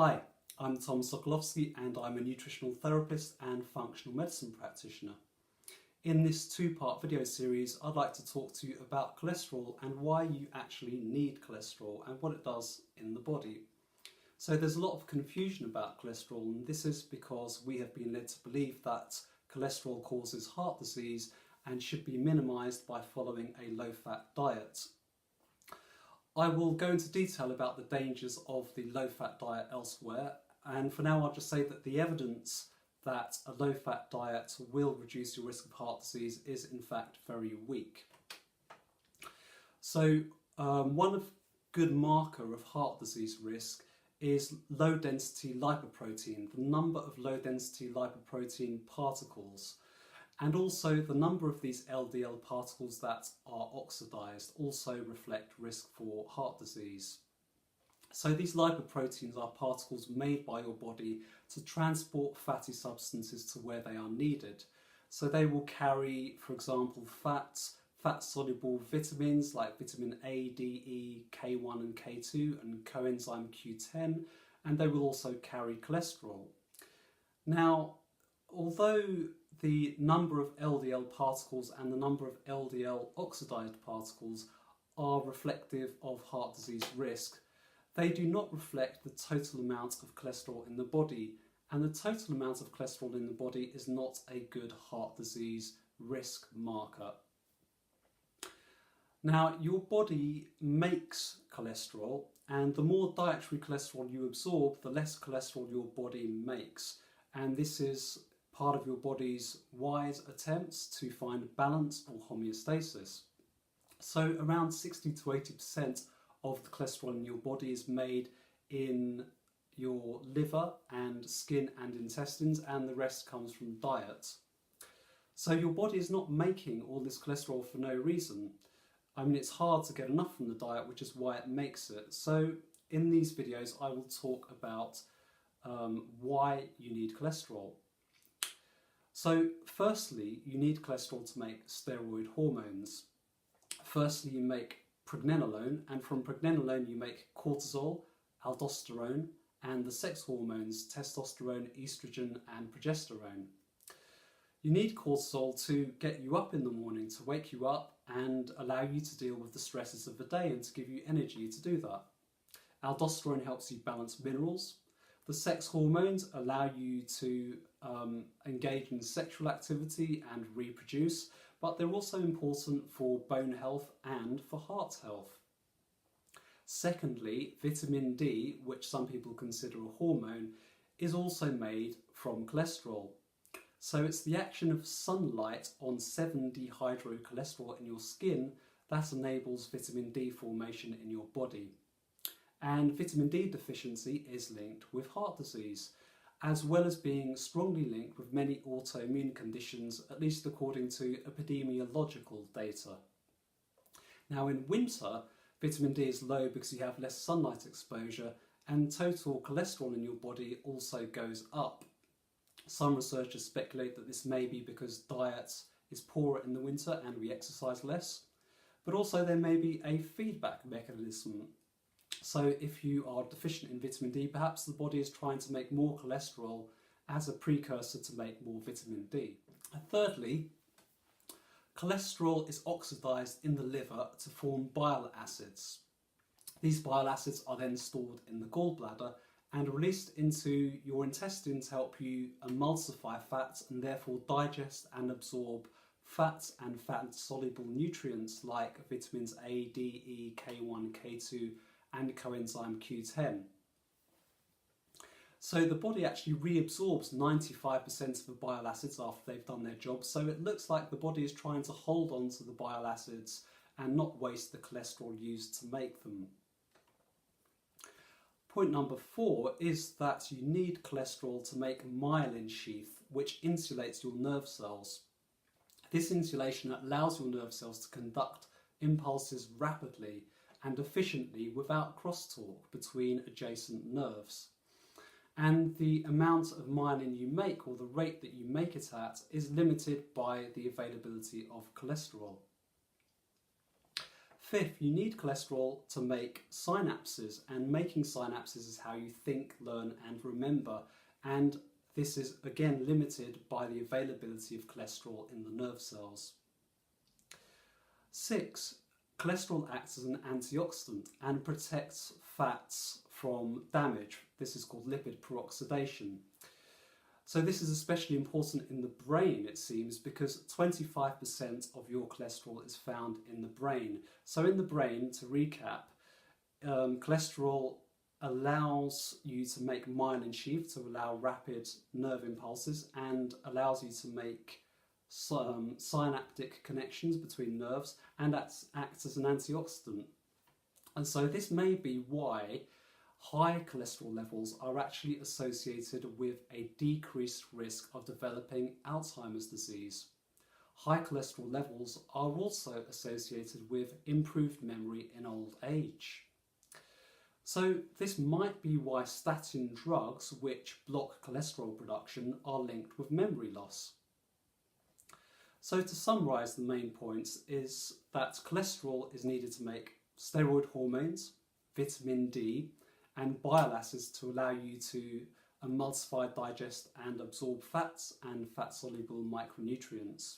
Hi, I'm Tom Sokolowski and I'm a nutritional therapist and functional medicine practitioner. In this two-part video series, I'd like to talk to you about cholesterol and why you actually need cholesterol and what it does in the body. So there's a lot of confusion about cholesterol, and this is because we have been led to believe that cholesterol causes heart disease and should be minimised by following a low-fat diet. I will go into detail about the dangers of the low-fat diet elsewhere, and for now I'll just say that the evidence that a low-fat diet will reduce your risk of heart disease is in fact very weak. So one good marker of heart disease risk is low-density lipoprotein, the number of low-density lipoprotein particles, and also the number of these LDL particles that are oxidized also reflect risk for heart disease. So these lipoproteins are particles made by your body to transport fatty substances to where they are needed. So they will carry, for example, fat-soluble vitamins like vitamin A, D, E, K1 and K2 and coenzyme Q10, and they will also carry cholesterol. Now, although the number of LDL particles and the number of LDL oxidized particles are reflective of heart disease risk, they do not reflect the total amount of cholesterol in the body, and the total amount of cholesterol in the body is not a good heart disease risk marker. Now, your body makes cholesterol, and the more dietary cholesterol you absorb, the less cholesterol your body makes, and this is part of your body's wise attempts to find balance or homeostasis. So around 60 to 80% of the cholesterol in your body is made in your liver and skin and intestines, and the rest comes from diet. So your body is not making all this cholesterol for no reason. I mean, it's hard to get enough from the diet, which is why it makes it. So in these videos I will talk about why you need cholesterol. So firstly, you need cholesterol to make steroid hormones. Firstly, you make pregnenolone, and from pregnenolone you make cortisol, aldosterone, and the sex hormones testosterone, estrogen, and progesterone. You need cortisol to get you up in the morning, to wake you up and allow you to deal with the stresses of the day and to give you energy to do that. Aldosterone helps you balance minerals. The sex hormones allow you to engage in sexual activity and reproduce, but they're also important for bone health and for heart health. Secondly, vitamin D, which some people consider a hormone, is also made from cholesterol. So it's the action of sunlight on 7-dehydrocholesterol in your skin that enables vitamin D formation in your body. And vitamin D deficiency is linked with heart disease, as well as being strongly linked with many autoimmune conditions, at least according to epidemiological data. Now in winter, vitamin D is low because you have less sunlight exposure, and total cholesterol in your body also goes up. Some researchers speculate that this may be because diet is poorer in the winter and we exercise less, but also there may be a feedback mechanism. So if you are deficient in vitamin D, perhaps the body is trying to make more cholesterol as a precursor to make more vitamin D. And thirdly, cholesterol is oxidized in the liver to form bile acids. These bile acids are then stored in the gallbladder and released into your intestine to help you emulsify fats and therefore digest and absorb fats and fat-soluble nutrients like vitamins A, D, E, K1, K2 and coenzyme Q10. So the body actually reabsorbs 95% of the bile acids after they've done their job, so it looks like the body is trying to hold on to the bile acids and not waste the cholesterol used to make them. Point number 4 is that you need cholesterol to make myelin sheath, which insulates your nerve cells. This insulation allows your nerve cells to conduct impulses rapidly and efficiently without crosstalk between adjacent nerves. And the amount of myelin you make, or the rate that you make it at, is limited by the availability of cholesterol. Fifth, you need cholesterol to make synapses, and making synapses is how you think, learn and remember, and this is again limited by the availability of cholesterol in the nerve cells. 6. Cholesterol acts as an antioxidant and protects fats from damage. This is called lipid peroxidation. So this is especially important in the brain, it seems, because 25% of your cholesterol is found in the brain. So in the brain, to recap, cholesterol allows you to make myelin sheath to allow rapid nerve impulses and allows you to make some synaptic connections between nerves, and acts as an antioxidant. And so this may be why high cholesterol levels are actually associated with a decreased risk of developing Alzheimer's disease. High cholesterol levels are also associated with improved memory in old age. So this might be why statin drugs, which block cholesterol production, are linked with memory loss. So to summarise the main points is that cholesterol is needed to make steroid hormones, vitamin D and bile acids to allow you to emulsify, digest and absorb fats and fat-soluble micronutrients.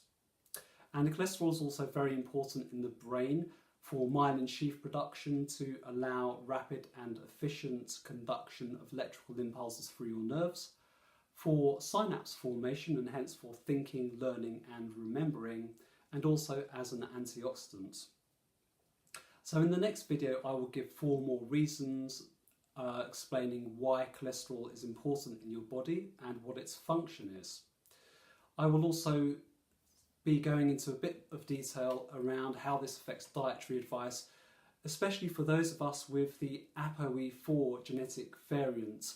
And cholesterol is also very important in the brain for myelin sheath production to allow rapid and efficient conduction of electrical impulses through your nerves, for synapse formation and hence for thinking, learning and remembering, and also as an antioxidant. So in the next video I will give 4 more reasons explaining why cholesterol is important in your body and what its function is. I will also be going into a bit of detail around how this affects dietary advice, especially for those of us with the ApoE4 genetic variant,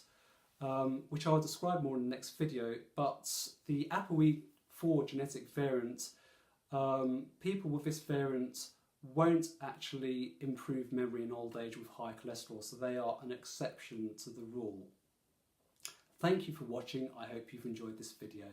which I'll describe more in the next video. But the ApoE4 genetic variant, people with this variant won't actually improve memory in old age with high cholesterol, so they are an exception to the rule. Thank you for watching. I hope you've enjoyed this video.